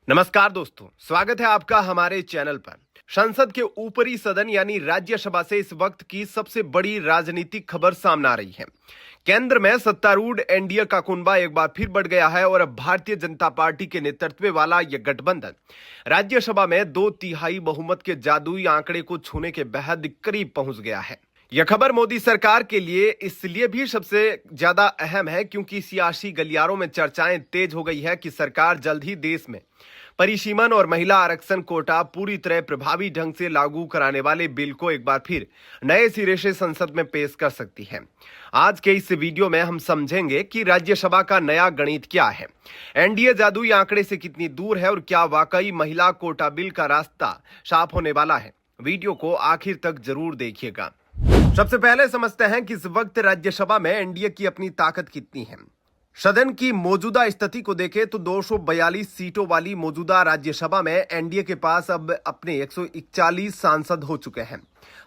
नमस्कार दोस्तों, स्वागत है आपका हमारे चैनल पर। संसद के ऊपरी सदन यानी राज्यसभा से इस वक्त की सबसे बड़ी राजनीतिक खबर सामने आ रही है। केंद्र में सत्तारूढ़ एनडीए का कुनबा एक बार फिर बढ़ गया है और अब भारतीय जनता पार्टी के नेतृत्व वाला यह गठबंधन राज्यसभा में 2/3 बहुमत के जादुई आंकड़े को छूने के बेहद करीब पहुंच गया है। यह खबर मोदी सरकार के लिए इसलिए भी सबसे ज्यादा अहम है क्योंकि सियासी गलियारों में चर्चाएं तेज हो गई है कि सरकार जल्द ही देश में परिसीमन और महिला आरक्षण कोटा पूरी तरह प्रभावी ढंग से लागू कराने वाले बिल को एक बार फिर नए सिरे से संसद में पेश कर सकती है। आज के इस वीडियो में हम समझेंगे कि राज्यसभा का नया गणित क्या है, एनडीए जादुई आंकड़े से कितनी दूर है और क्या वाकई महिला कोटा बिल का रास्ता साफ होने वाला है। वीडियो को आखिर तक जरूर देखिएगा। सबसे पहले समझते हैं कि इस वक्त राज्यसभा में एनडीए की अपनी ताकत कितनी है। सदन की मौजूदा स्थिति को देखें तो 242 सीटों वाली मौजूदा राज्यसभा में एनडीए के पास अब अपने 141 सांसद हो चुके हैं।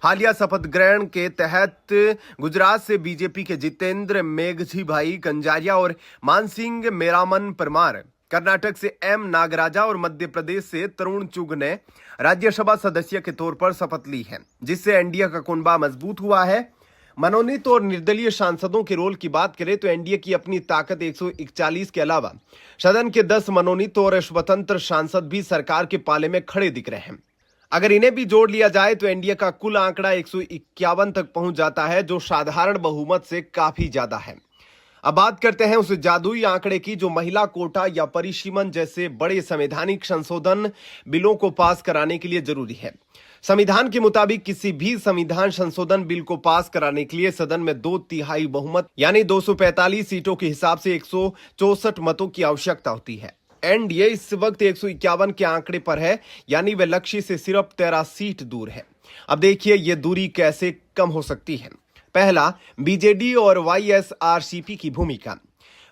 हालिया शपथ ग्रहण के तहत गुजरात से बीजेपी के जितेंद्र मेघजीभाई कंजारिया और मानसिंह मेरामन परमार, कर्नाटक से एम नागराजा और मध्य प्रदेश से तरुण चुग ने राज्यसभा सदस्य के तौर पर शपथ ली है, जिससे एनडीए का कुनबा मजबूत हुआ है। मनोनीत और निर्दलीय सांसदों के रोल की बात करें तो एनडीए की अपनी ताकत 141 के अलावा सदन के 10 मनोनीत और स्वतंत्र सांसद भी सरकार के पाले में खड़े दिख रहे हैं। अगर इन्हें भी जोड़ लिया जाए तो एनडीए का कुल आंकड़ा 151 तक पहुंच जाता है, जो साधारण बहुमत से काफी ज्यादा है। अब बात करते हैं उस जादुई आंकड़े की जो महिला कोटा या परिसीमन जैसे बड़े संवैधानिक संशोधन बिलों को पास कराने के लिए जरूरी है। संविधान के मुताबिक किसी भी संविधान संशोधन बिल को पास कराने के लिए सदन में 2/3 बहुमत यानी 245 सीटों के हिसाब से 164 मतों की आवश्यकता होती है। एनडीए इस वक्त 151 के आंकड़े पर है, यानी वह लक्ष्य से सिर्फ 13 सीट दूर है। अब देखिए ये दूरी कैसे कम हो सकती है। पहला, बीजेडी और वाईएसआरसीपी की भूमिका।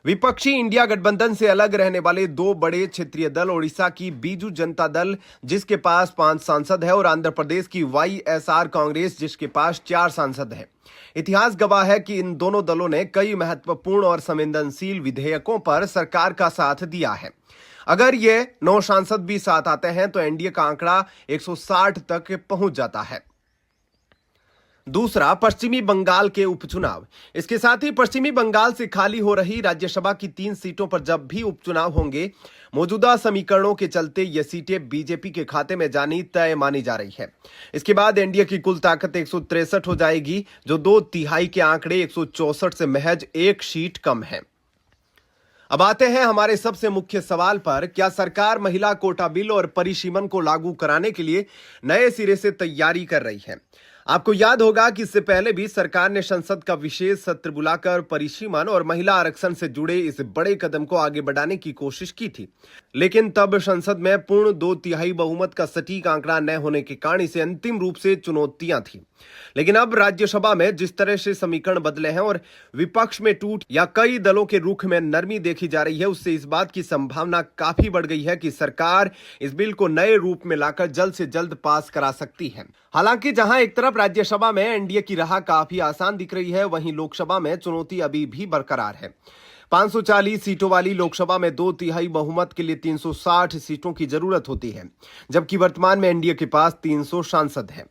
विपक्षी इंडिया गठबंधन से अलग रहने वाले दो बड़े क्षेत्रीय दल ओडिशा की बीजू जनता दल जिसके पास 5 सांसद है और आंध्र प्रदेश की वाईएसआर कांग्रेस जिसके पास 4 सांसद है। इतिहास गवाह है कि इन दोनों दलों ने कई महत्वपूर्ण और संवेदनशील विधेयकों पर सरकार का साथ दिया है। अगर ये 9 सांसद भी साथ आते हैं तो एनडीए का आंकड़ा 160 तक पहुंच जाता है। दूसरा, पश्चिमी बंगाल के उपचुनाव। इसके साथ ही पश्चिमी बंगाल से खाली हो रही राज्यसभा की 3 सीटों पर जब भी उपचुनाव होंगे, मौजूदा समीकरणों के चलते ये सीटें बीजेपी के खाते में जानी तय मानी जा रही है। इसके बाद एनडीए की कुल ताकत 163 हो जाएगी, जो 2/3 के आंकड़े 164 से महज 1 सीट कम है। अब आते हैं हमारे सबसे मुख्य सवाल पर, क्या सरकार महिला कोटा बिल और परिसीमन को लागू कराने के लिए नए सिरे से तैयारी कर रही है। आपको याद होगा कि इससे पहले भी सरकार ने संसद का विशेष सत्र बुलाकर परिसीमन और महिला आरक्षण से जुड़े इस बड़े कदम को आगे बढ़ाने की कोशिश की थी, लेकिन तब संसद में पूर्ण 2/3 बहुमत का सटीक आंकड़ा न होने के कारण इसे अंतिम रूप से चुनौतियां थी। लेकिन अब राज्यसभा में जिस तरह से समीकरण बदले हैं और विपक्ष में टूट या कई दलों के रुख में नरमी देखी जा रही है, उससे इस बात की संभावना काफी बढ़ गई है कि सरकार इस बिल को नए रूप में लाकर जल्द से जल्द पास करा सकती है। हालांकि जहां एक तरफ राज्यसभा में एनडीए की राह काफी आसान दिख रही है, वहीं लोकसभा में चुनौती अभी भी बरकरार है। 540 सीटों वाली लोकसभा में 2/3 बहुमत के लिए 360 सीटों की जरूरत होती है, जबकि वर्तमान में एनडीए के पास 300 सांसद हैं।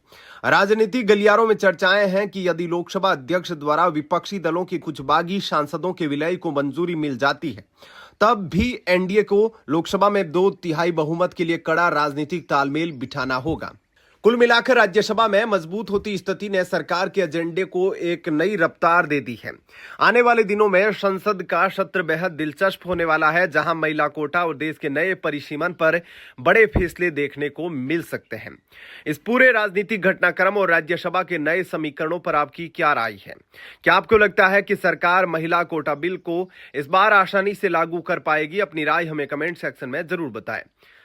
राजनीतिक गलियारों में चर्चाएं हैं कि यदि लोकसभा अध्यक्ष द्वारा विपक्षी दलों के कुछ बागी सांसदों के विलय को मंजूरी मिल जाती है, तब भी एनडीए को लोकसभा में 2/3 बहुमत के लिए कड़ा राजनीतिक तालमेल बिठाना होगा। कुल मिलाकर राज्यसभा में मजबूत होती स्थिति ने सरकार के एजेंडे को एक नई रफ्तार दे दी है। आने वाले दिनों में संसद का सत्र बेहद दिलचस्प होने वाला है, जहां महिला कोटा और देश के नए परिसीमन पर बड़े फैसले देखने को मिल सकते हैं। इस पूरे राजनीतिक घटनाक्रम और राज्यसभा के नए समीकरणों पर आपकी क्या राय है? क्या आपको लगता है कि सरकार महिला कोटा बिल को इस बार आसानी से लागू कर पाएगी? अपनी राय हमें कमेंट सेक्शन में जरूर बताएं।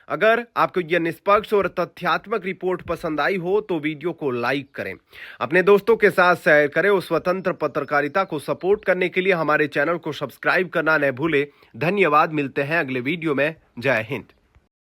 अगर आपको यह निष्पक्ष और तथ्यात्मक रिपोर्ट पसंद आई हो तो वीडियो को लाइक करें, अपने दोस्तों के साथ शेयर करें और स्वतंत्र पत्रकारिता को सपोर्ट करने के लिए हमारे चैनल को सब्सक्राइब करना न भूलें। धन्यवाद, मिलते हैं अगले वीडियो में। जय हिंद।